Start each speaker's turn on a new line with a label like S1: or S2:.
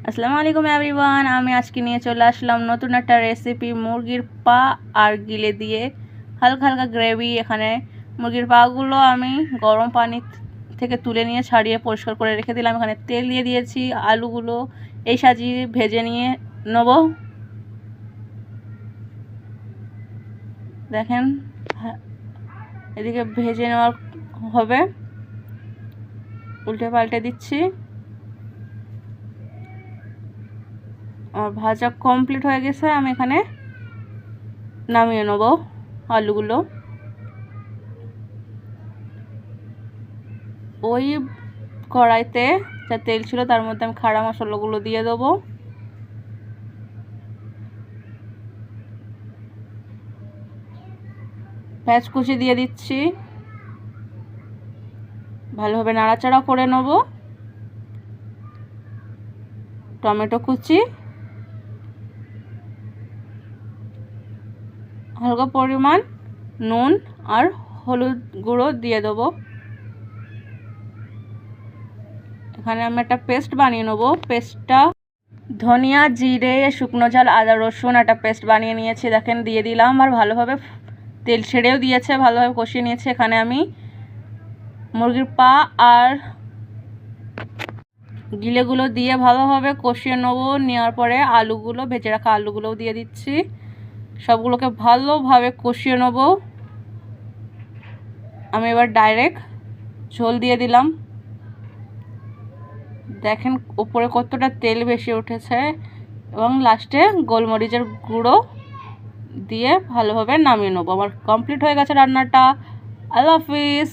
S1: আসসালামু আলাইকুম এভরিওয়ান, আমি আজকে নিয়ে চলে আসলাম নতুন একটা রেসিপি মুরগির পা আর গিলে দিয়ে হালকা হালকা গ্রেভি। এখানে মুরগির পাগুলো আমি গরম পানি থেকে তুলে নিয়ে ছাড়িয়ে পরিষ্কার করে রেখে দিলাম। এখানে তেল দিয়ে দিয়েছি, আলুগুলো এই সাজিয়ে ভেজে নিয়ে নেব। দেখেন এদিকে ভেজে নেওয়ার হবে, উল্টে পাল্টে দিচ্ছি। আর ভাজা কমপ্লিট হয়ে গেছে, আমি এখানে নামিয়ে নেব আলুগুলো। ওই কড়াইতে যা তেল ছিল তার মধ্যে আমি খাড়া মশলাগুলো দিয়ে দেবো। পেঁয়াজ কুচি দিয়ে দিচ্ছি, ভালোভাবে নাড়াচাড়া করে নেব। টমেটো কুচি, হালকা পরিমাণ নুন আর হলুদ গুঁড়ো দিয়ে দেবো। এখানে আমি একটা পেস্ট বানিয়ে নেব। পেস্টটা ধনিয়া, জিরে, শুকনো ঝাল, আদা, রসুন একটা পেস্ট বানিয়ে নিয়েছি। দেখেন দিয়ে দিলাম, আর ভালোভাবে তেল ছেড়েও দিয়েছে, ভালোভাবে কষিয়ে নিয়েছে। এখানে আমি মুরগির পা আর গিলেগুলো দিয়ে ভালোভাবে কষিয়ে নেব। নেওয়ার পরে আলুগুলো, ভেজে রাখা আলুগুলোও দিয়ে দিচ্ছি। সবগুলোকে ভালোভাবে কষিয়ে নেব। আমি এবার ডাইরেক্ট ঝোল দিয়ে দিলাম। দেখেন উপরে কতটা তেল বেশি উঠেছে, এবং লাস্টে গোলমরিচের গুঁড়ো দিয়ে ভালোভাবে নামিয়ে নেবো। আমার কমপ্লিট হয়ে গেছে রান্নাটা। আল্লাহ হাফিজ।